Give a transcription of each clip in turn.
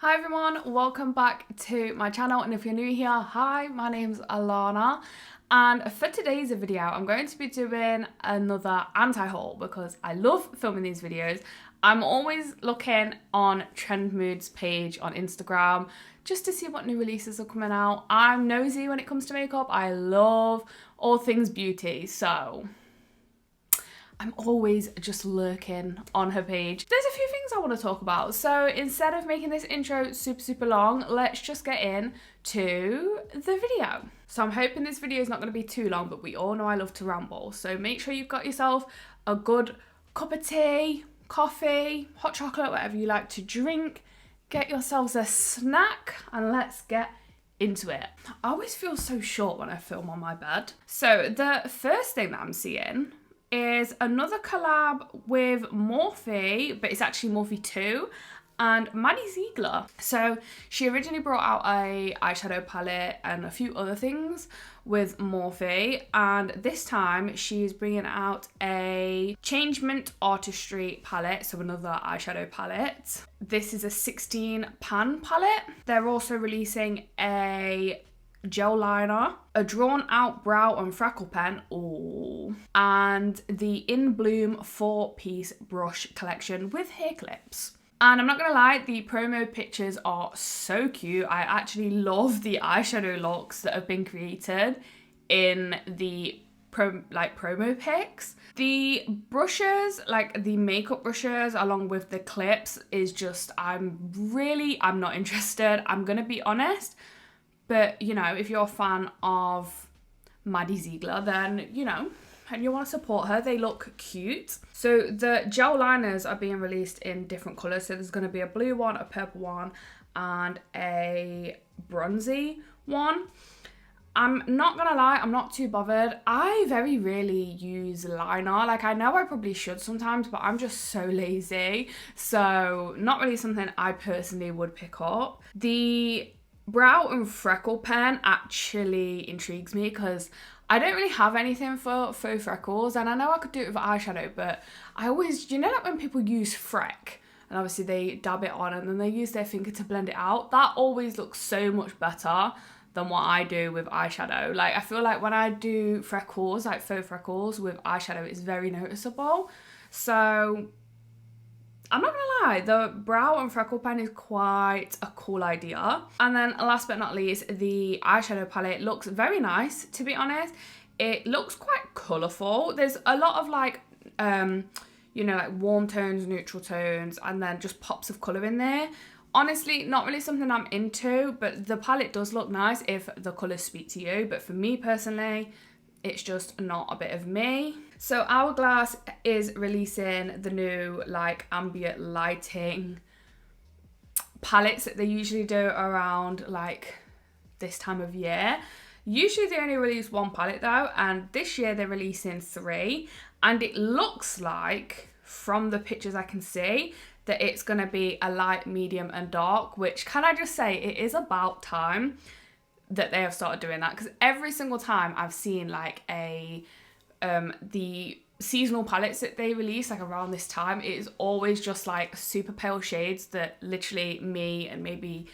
Hi everyone, welcome back to my channel, and if you're new here, hi, my name's Allarnah, and for today's video I'm going to be doing another anti-haul because I love filming these videos. I'm always looking on Trend Moods page on Instagram just to see what new releases are coming out. I'm nosy when it comes to makeup. I love all things beauty, so I'm always just lurking on her page. There's a few things I want to talk about. So instead of making this intro super long, let's just get into the video. So I'm hoping this video is not going to be too long, but we all know I love to ramble. So make sure you've got yourself a good cup of tea, coffee, hot chocolate, whatever you like to drink. Get yourselves a snack and let's get into it. I always feel so short when I film on my bed. So the first thing that I'm seeing is another collab with Morphe, but it's actually Morphe 2 and Maddie Ziegler. So she originally brought out a eyeshadow palette and a few other things with Morphe, and this time she's bringing out a Changement Artistry palette, so another eyeshadow palette. This is a 16 pan palette. They're also releasing a gel liner, a drawn out brow and freckle pen, and the In Bloom 4-piece brush collection with hair clips. And I'm not gonna lie, the promo pictures are so cute. I actually love the eyeshadow looks that have been created in the promo pics. The brushes, like the makeup brushes along with the clips, is just, I'm not interested. I'm gonna be honest. But, you know, if you're a fan of Maddie Ziegler, then, you know, and you want to support her, they look cute. So the gel liners are being released in different colours. So there's going to be a blue one, a purple one, and a bronzy one. I'm not going to lie, I'm not too bothered. I very rarely use liner. Like, I know I probably should sometimes, but I'm just so lazy. So not really something I personally would pick up. The brow and freckle pen actually intrigues me because I don't really have anything for faux freckles, and I know I could do it with eyeshadow, but I always, you know, like when people use Freck and obviously they dab it on and then they use their finger to blend it out, that always looks so much better than what I do with eyeshadow. Like, I feel like when I do freckles, like faux freckles with eyeshadow, it's very noticeable. So I'm not gonna lie, the brow and freckle pen is quite a cool idea. And then last but not least, the eyeshadow palette looks very nice, to be honest. It looks quite colourful. There's a lot of like, you know, like warm tones, neutral tones, and then just pops of colour in there. Honestly, not really something I'm into, but the palette does look nice if the colours speak to you. But for me personally, it's just not a bit of me. So Hourglass is releasing the new like ambient lighting palettes that they usually do around like this time of year. Usually they only release one palette though, and this year they're releasing 3, and it looks like, from the pictures I can see, that it's gonna be a light, medium and dark, which, can I just say, it is about time that they have started doing that, because every single time I've seen like the seasonal palettes that they release like around this time, it is always just like super pale shades that literally me and maybe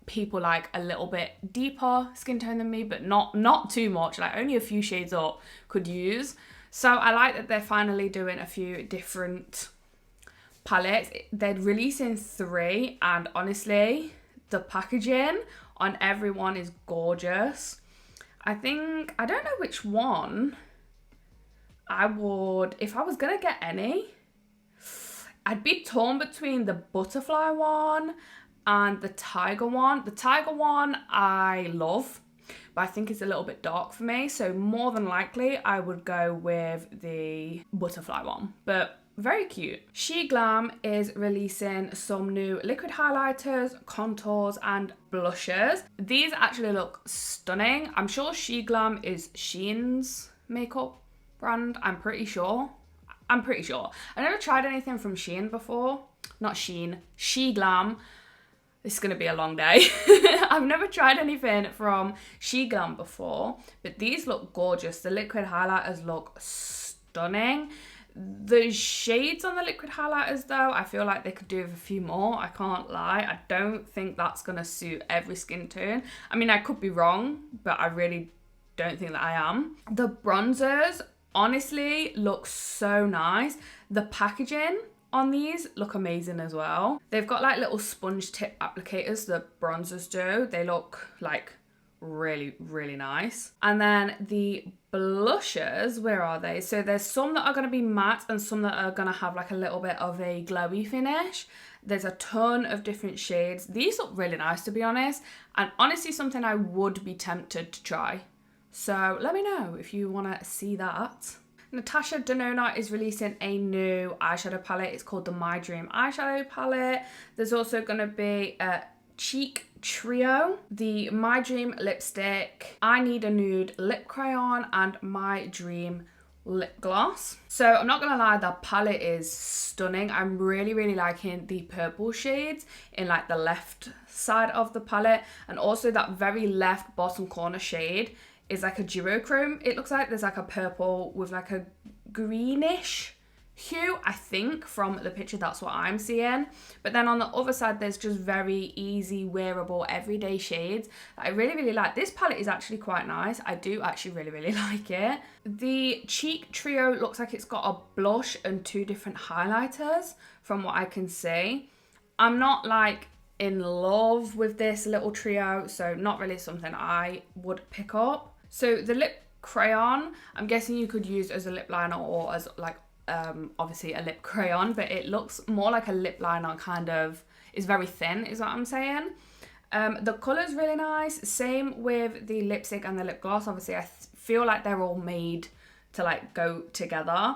people like a little bit deeper skin tone than me, but not too much, like only a few shades up, could use. So I like that they're finally doing a few different palettes. They're releasing 3, and honestly, the packaging on everyone is gorgeous. I don't know which one I would, if I was gonna get any, I'd be torn between the butterfly one and the tiger one. The tiger one I love, but I think it's a little bit dark for me, so more than likely I would go with the butterfly one, but very cute. She Glam is releasing some new liquid highlighters, contours and blushes. These actually look stunning. I'm sure She Glam is Shein's makeup brand, I'm pretty sure. I've never tried anything from Shein before. Not Shein, She Glam. This is gonna be a long day. I've never tried anything from She Glam before, but these look gorgeous. The liquid highlighters look stunning. The shades on the liquid highlighters though, I feel like they could do with a few more. I can't lie. I don't think that's going to suit every skin tone. I mean, I could be wrong, but I really don't think that I am. The bronzers honestly look so nice. The packaging on these look amazing as well. They've got like little sponge tip applicators, the bronzers do. They look like really, really nice. And then the blushes, where are they? So there's some that are going to be matte and some that are going to have like a little bit of a glowy finish. There's a ton of different shades. These look really nice, to be honest, and honestly something I would be tempted to try. So let me know if you want to see that. Natasha Denona is releasing a new eyeshadow palette. It's called the My Dream eyeshadow palette. There's also going to be a cheek trio, the My Dream lipstick, I Need a Nude lip crayon, and My Dream lip gloss. So I'm not gonna lie, the palette is stunning. I'm really, really liking the purple shades in like the left side of the palette, and also that very left bottom corner shade is like a duochrome. It looks like there's like a purple with like a greenish hue, I think from the picture that's what I'm seeing. But then on the other side there's just very easy wearable everyday shades that I really, really like. This palette is actually quite nice. I do actually really, really like it. The cheek trio looks like it's got a blush and 2 different highlighters from what I can see. I'm not like in love with this little trio, so not really something I would pick up. So the lip crayon, I'm guessing you could use as a lip liner or as like obviously a lip crayon, but it looks more like a lip liner, kind of is very thin is what I'm saying. The colour's really nice. Same with the lipstick and the lip gloss. Obviously I feel like they're all made to like go together.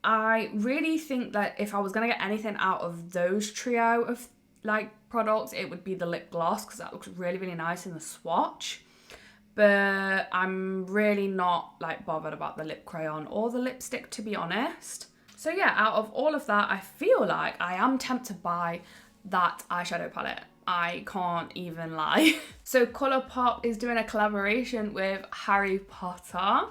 I really think that if I was going to get anything out of those trio of like products, it would be the lip gloss because that looks really, really nice in the swatch. But I'm really not like bothered about the lip crayon or the lipstick, to be honest. So yeah, out of all of that, I feel like I am tempted by that eyeshadow palette. I can't even lie. So Colourpop is doing a collaboration with Harry Potter,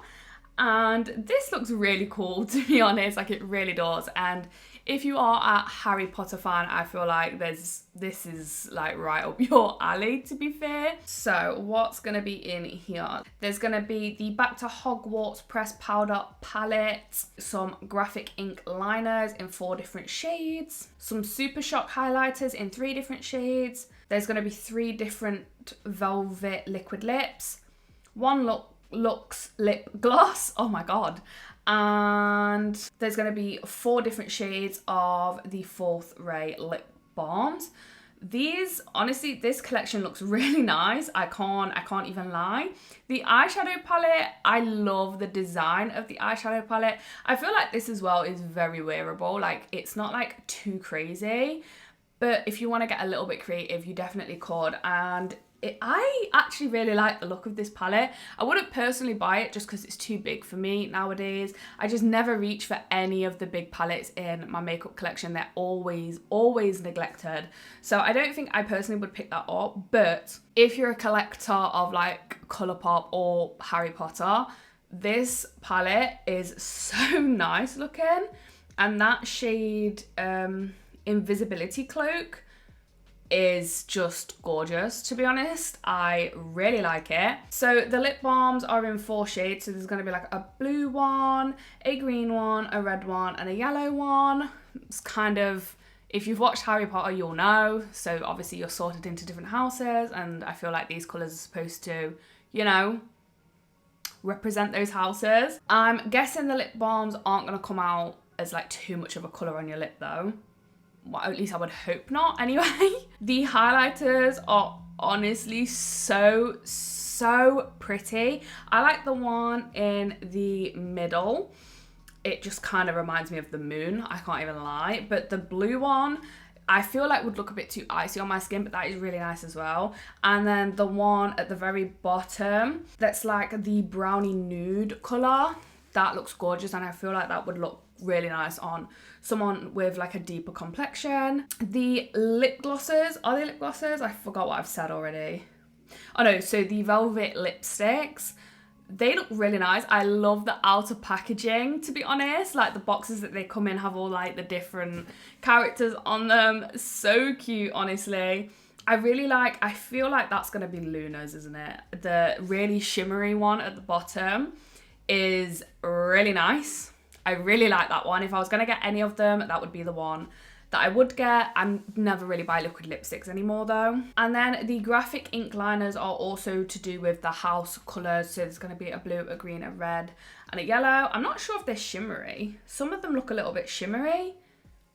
and this looks really cool, to be honest. Like, it really does. And if you are a Harry Potter fan, I feel like this is like right up your alley, to be fair. So what's gonna be in here? There's gonna be the Back to Hogwarts pressed powder palette, some graphic ink liners in 4 different shades, some Super Shock highlighters in 3 different shades. There's gonna be 3 different velvet liquid lips, 1 Luxe lip gloss, oh my god, and there's going to be 4 different shades of the 4th Ray lip balms. These, honestly, this collection looks really nice. I can't even lie. The eyeshadow palette, I love the design of the eyeshadow palette. I feel like this as well is very wearable. Like, it's not like too crazy, but if you want to get a little bit creative, you definitely could. And I actually really like the look of this palette. I wouldn't personally buy it just because it's too big for me nowadays. I just never reach for any of the big palettes in my makeup collection. They're always neglected. So I don't think I personally would pick that up. But if you're a collector of like Colourpop or Harry Potter, this palette is so nice looking. And that shade Invisibility Cloak is just gorgeous, to be honest. I really like it. So the lip balms are in 4 shades. So there's going to be like a blue one, a green one, a red one, and a yellow one. It's kind of, if you've watched Harry Potter, you'll know. So obviously you're sorted into different houses, and I feel like these colours are supposed to, you know, represent those houses. I'm guessing the lip balms aren't going to come out as like too much of a colour on your lip though. Well, at least I would hope not anyway. The highlighters are honestly so pretty. I like the one in the middle. It just kind of reminds me of the moon, I can't even lie. But the blue one, I feel like would look a bit too icy on my skin, but that is really nice as well. And then the one at the very bottom, that's like the brownie nude colour. That looks gorgeous, and I feel like that would look really nice on someone with like a deeper complexion. The lip glosses, are they lip glosses? I forgot what I've said already. Oh no, so the velvet lipsticks, They look really nice. I love the outer packaging, to be honest. Like the boxes that they come in have all like the different characters on them. So cute, honestly. I feel like that's going to be Luna's, isn't it? The really shimmery one at the bottom is really nice. I really like that one. If I was going to get any of them, that would be the one that I would get. I never really buy liquid lipsticks anymore though. And then the graphic ink liners are also to do with the house colours. So there's going to be a blue, a green, a red and a yellow. I'm not sure if they're shimmery. Some of them look a little bit shimmery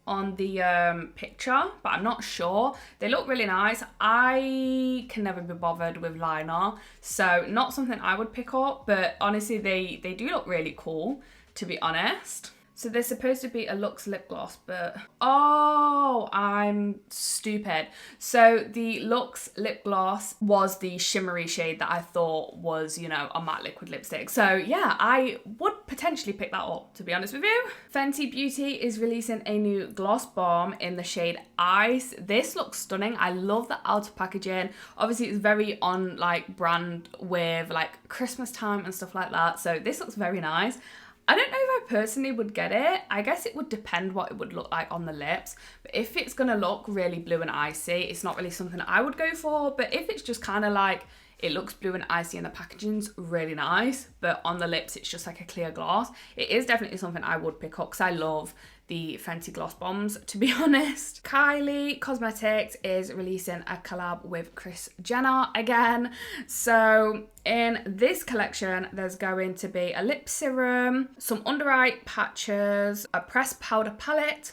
on the picture, but I'm not sure. They look really nice. I can never be bothered with liner, so not something I would pick up, but honestly they do look really cool, to be honest. So there's supposed to be a Luxe lip gloss, but oh, I'm stupid. So the Luxe lip gloss was the shimmery shade that I thought was, you know, a matte liquid lipstick. So yeah, I would potentially pick that up, to be honest with you. Fenty Beauty is releasing a new gloss bomb in the shade Ice. This looks stunning. I love the outer packaging. Obviously it's very on like brand with like Christmas time and stuff like that. So this looks very nice. I don't know if I personally would get it. I guess it would depend what it would look like on the lips. But if it's going to look really blue and icy, it's not really something I would go for. But if it's just kind of like, it looks blue and icy and the packaging's really nice, but on the lips it's just like a clear gloss, it is definitely something I would pick up because I love the Fenty gloss bombs, to be honest. Calleigh Cosmetics is releasing a collab with Kris Jenner again. So in this collection, there's going to be a lip serum, some under eye patches, a pressed powder palette,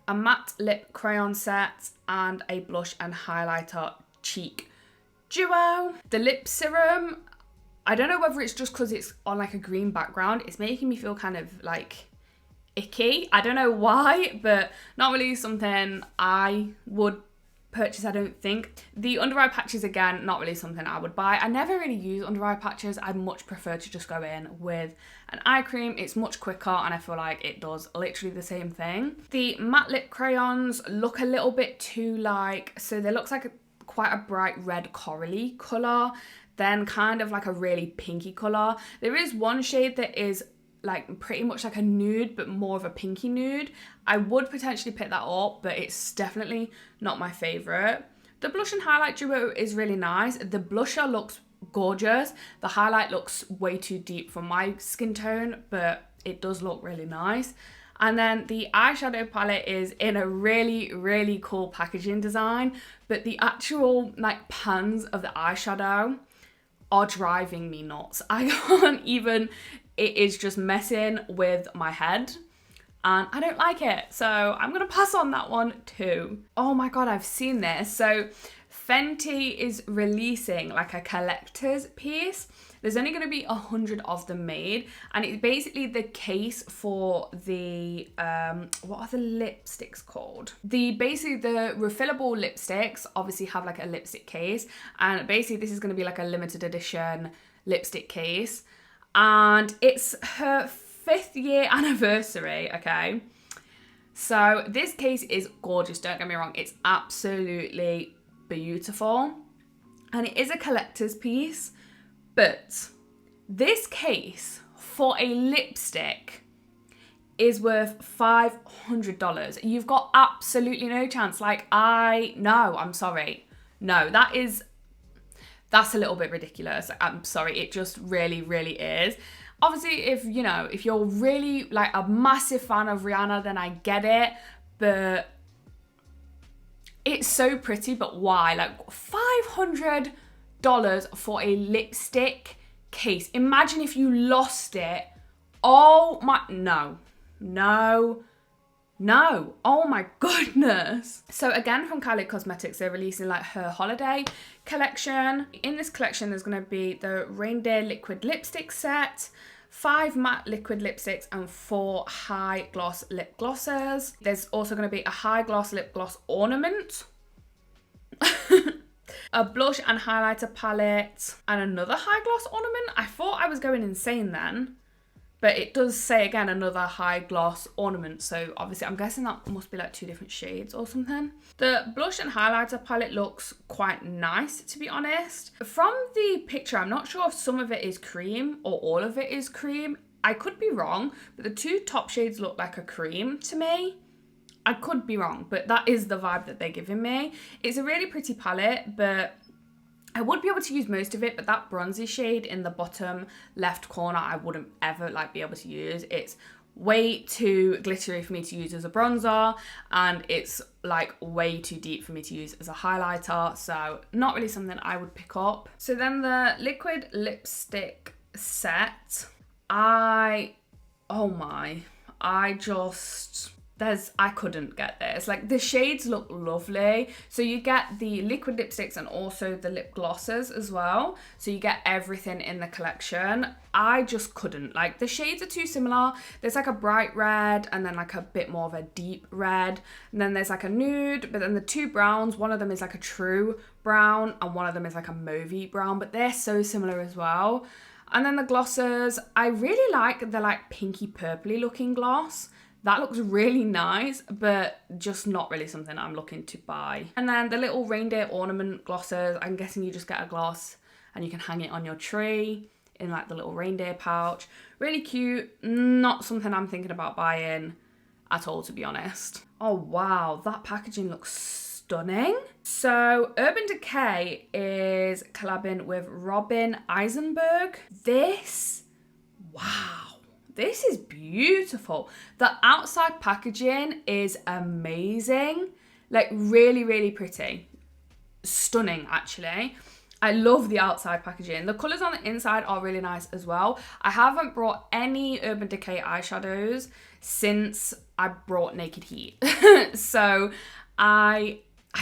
a matte lip crayon set, and a blush and highlighter cheek duo. The lip serum, I don't know whether it's just because it's on like a green background, it's making me feel kind of like icky. I don't know why, but not really something I would purchase, I don't think. The under eye patches, again, not really something I would buy. I never really use under eye patches. I much prefer to just go in with an eye cream. It's much quicker and I feel like it does literally the same thing. The matte lip crayons look a little bit too like, so there looks like quite a bright red corally colour, then kind of like a really pinky colour. There is one shade that is like pretty much like a nude, but more of a pinky nude. I would potentially pick that up, but it's definitely not my favourite. The blush and highlight duo is really nice. The blusher looks gorgeous. The highlight looks way too deep for my skin tone, but it does look really nice. And then the eyeshadow palette is in a really, really cool packaging design, but the actual like pans of the eyeshadow are driving me nuts. I can't even, it is just messing with my head and I don't like it. So I'm gonna pass on that one too. Oh my God, I've seen this. So Fenty is releasing like a collector's piece. There's only going to be 100 of them made, and it's basically the case for the what are the lipsticks called? Basically the refillable lipsticks obviously have like a lipstick case, and basically this is going to be like a limited edition lipstick case, and it's her 5th year anniversary. Okay, so this case is gorgeous, don't get me wrong, it's absolutely beautiful and it is a collector's piece. But this case for a lipstick is worth $500. You've got absolutely no chance. Like, I'm sorry. No, that's a little bit ridiculous. I'm sorry. It just really, really is. Obviously, if you're really like a massive fan of Rihanna, then I get it. But it's so pretty, but why? Like $500 for a lipstick case. Imagine if you lost it. Oh my, no. Oh my goodness. So again, from Calleigh Cosmetics, they're releasing like her holiday collection. In this collection, there's going to be the Reindeer Liquid Lipstick set, 5 matte liquid lipsticks and 4 high gloss lip glosses. There's also going to be a high gloss lip gloss ornament. A blush and highlighter palette, and another high gloss ornament. I thought I was going insane then. But it does say again another high gloss ornament, so obviously I'm guessing that must be like 2 different shades or something. The blush and highlighter palette looks quite nice, to be honest. From the picture, I'm not sure if some of it is cream or all of it is cream. I could be wrong, but the 2 top shades look like a cream to me. I could be wrong, but that is the vibe that they're giving me. It's a really pretty palette, but I would be able to use most of it, but that bronzy shade in the bottom left corner, I wouldn't ever like be able to use. It's way too glittery for me to use as a bronzer, and it's like way too deep for me to use as a highlighter, so not really something I would pick up. So then the liquid lipstick set, I couldn't get this. Like, the shades look lovely. So you get the liquid lipsticks and also the lip glosses as well. So you get everything in the collection. I just couldn't. Like, the shades are too similar. There's like a bright red and then like a bit more of a deep red. And then there's like a nude, but then the 2 browns, one of them is like a true brown and one of them is like a mauvey brown, but they're so similar as well. And then the glosses, I really like the like pinky purpley looking gloss. That looks really nice, but just not really something I'm looking to buy. And then the little reindeer ornament glosses, I'm guessing you just get a gloss and you can hang it on your tree in like the little reindeer pouch. Really cute, not something I'm thinking about buying at all, to be honest. Oh wow, that packaging looks stunning. So Urban Decay is collabing with Robin Eisenberg. Wow. This is beautiful. The outside packaging is amazing. Like, really, really pretty. Stunning, actually. I love the outside packaging. The colours on the inside are really nice as well. I haven't brought any Urban Decay eyeshadows since I brought Naked Heat. So I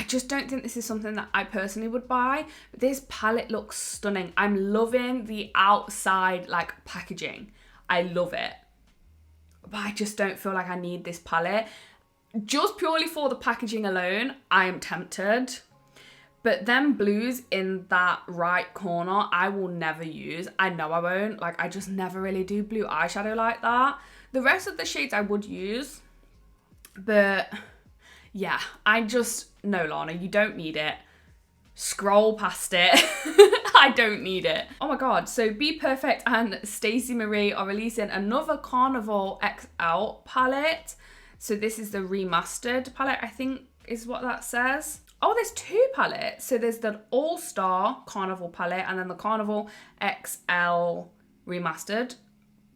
just don't think this is something that I personally would buy. But this palette looks stunning. I'm loving the outside, like, packaging. I love it, but I just don't feel like I need this palette. Just purely for the packaging alone, I am tempted. But them blues in that right corner, I will never use. I know I won't. Like, I just never really do blue eyeshadow like that. The rest of the shades I would use, but yeah, no, Lana, you don't need it. Scroll past it. I don't need it. Oh my god, so Be Perfect and Stacey Marie are releasing another Carnival XL palette. So this is the remastered palette, I think is what that says. Oh, there's 2 palettes. So there's the All-Star Carnival palette and then the Carnival XL remastered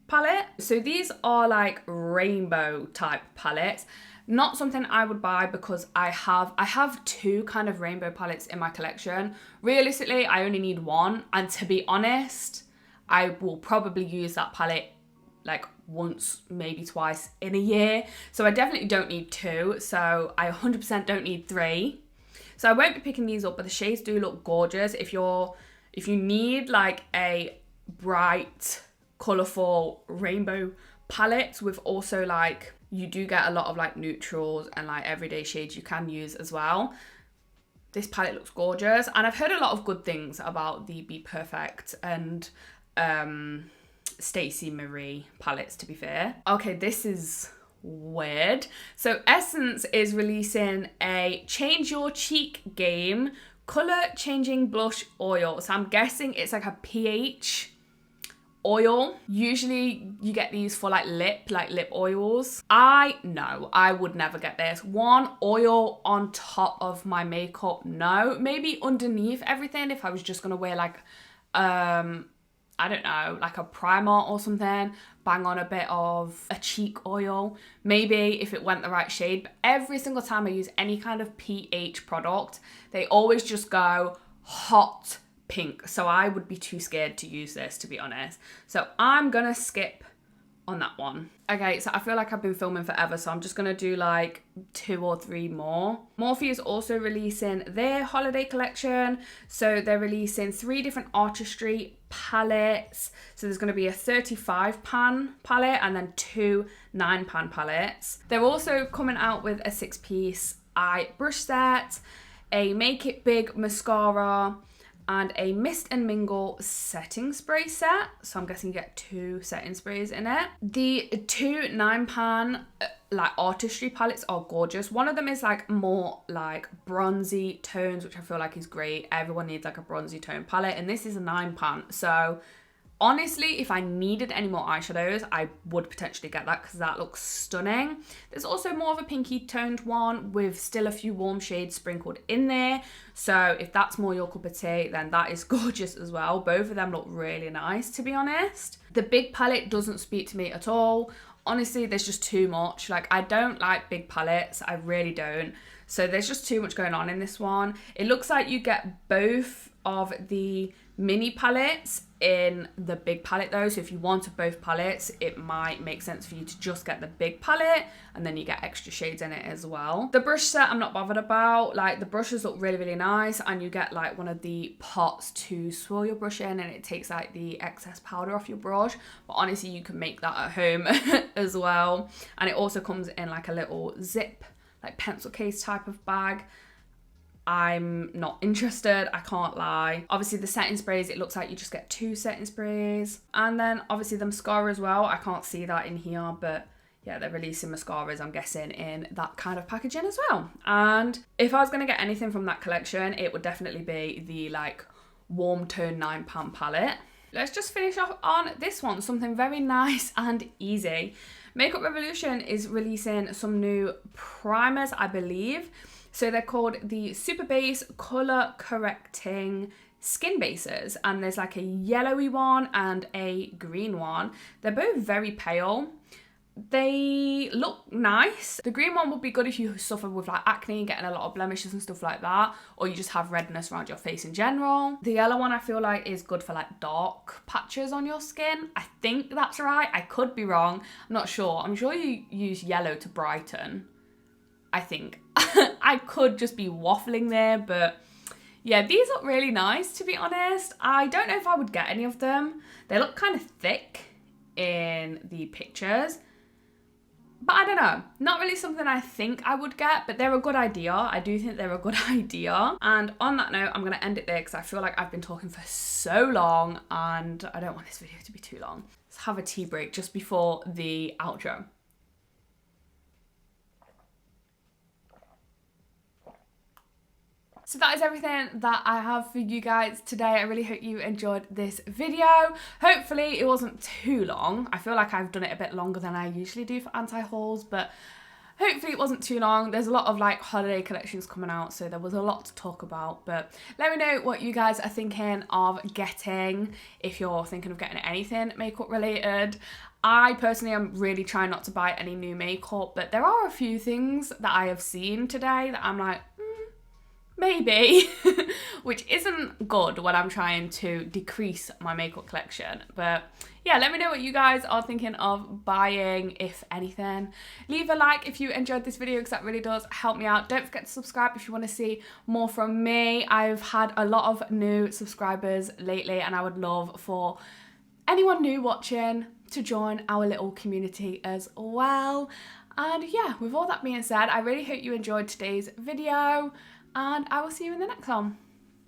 palette. So these are like rainbow type palettes. Not something I would buy because I have 2 kind of rainbow palettes in my collection. Realistically, I only need 1. And to be honest, I will probably use that palette like once, maybe twice in a year. So I definitely don't need 2. So I 100% don't need 3. So I won't be picking these up, but the shades do look gorgeous. If you need like a bright, colourful rainbow palette with also like, you do get a lot of like neutrals and like everyday shades you can use as well. This palette looks gorgeous, and I've heard a lot of good things about the Be Perfect and Stacey Marie palettes, to be fair. Okay, this is weird. So Essence is releasing a Change Your Cheek Game colour changing blush oil. So I'm guessing it's like a pH oil. Usually you get these for like lip oils. I would never get this. 1, oil on top of my makeup, no. Maybe underneath everything if I was just gonna wear like I don't know, like a primer or something, bang on a bit of a cheek oil, maybe if it went the right shade. But every single time I use any kind of pH product, they always just go hot pink. So I would be too scared to use this, to be honest. So I'm gonna skip on that one. Okay, so I feel like I've been filming forever, so I'm just gonna do like 2 or 3 more. Morphe is also releasing their holiday collection. So they're releasing 3 different artistry palettes. So there's gonna be a 35 pan palette and then 2 9 pan palettes. They're also coming out with a 6-piece eye brush set, a Make It Big mascara, and a Mist and Mingle setting spray set. So I'm guessing you get 2 setting sprays in it. The 2 9-pan like artistry palettes are gorgeous. One of them is like more like bronzy tones, which I feel like is great. Everyone needs like a bronzy tone palette, and this is a 9-pan. So honestly, if I needed any more eyeshadows, I would potentially get that because that looks stunning. There's also more of a pinky toned one with still a few warm shades sprinkled in there. So if that's more your cup of tea, then that is gorgeous as well. Both of them look really nice, to be honest. The big palette doesn't speak to me at all. Honestly, there's just too much. Like, I don't like big palettes. I really don't. So there's just too much going on in this one. It looks like you get both of the mini palettes in the big palette though. So if you wanted both palettes, it might make sense for you to just get the big palette and then you get extra shades in it as well. The brush set I'm not bothered about. Like, the brushes look really, really nice, and you get like one of the pots to swirl your brush in, and it takes like the excess powder off your brush. But honestly, you can make that at home as well. And it also comes in like a little zip, like pencil case type of bag. I'm not interested, I can't lie. Obviously the setting sprays, it looks like you just get 2 setting sprays. And then obviously the mascara as well. I can't see that in here, but yeah, they're releasing mascaras, I'm guessing, in that kind of packaging as well. And if I was gonna get anything from that collection, it would definitely be the like warm tone 9-pan palette. Let's just finish off on this one, something very nice and easy. Makeup Revolution is releasing some new primers, I believe. So they're called the Super Base Colour Correcting Skin Bases, and there's like a yellowy one and a green one. They're both very pale. They look nice. The green one would be good if you suffer with like acne, getting a lot of blemishes and stuff like that, or you just have redness around your face in general. The yellow one I feel like is good for like dark patches on your skin. I think that's right. I could be wrong. I'm not sure. I'm sure you use yellow to brighten, I think. I could just be waffling there, but yeah, these look really nice, to be honest. I don't know if I would get any of them. They look kind of thick in the pictures, but I don't know. Not really something I think I would get, but they're a good idea. I do think they're a good idea. And on that note, I'm going to end it there because I feel like I've been talking for so long and I don't want this video to be too long. Let's have a tea break just before the outro. So that is everything that I have for you guys today. I really hope you enjoyed this video. Hopefully it wasn't too long. I feel like I've done it a bit longer than I usually do for anti-hauls, but hopefully it wasn't too long. There's a lot of like holiday collections coming out, so there was a lot to talk about. But let me know what you guys are thinking of getting, if you're thinking of getting anything makeup related. I personally am really trying not to buy any new makeup, but there are a few things that I have seen today that I'm like, maybe, which isn't good when I'm trying to decrease my makeup collection. But yeah, let me know what you guys are thinking of buying, if anything. Leave a like if you enjoyed this video because that really does help me out. Don't forget to subscribe if you want to see more from me. I've had a lot of new subscribers lately and I would love for anyone new watching to join our little community as well. And yeah, with all that being said, I really hope you enjoyed today's video, and I will see you in the next one.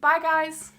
Bye guys.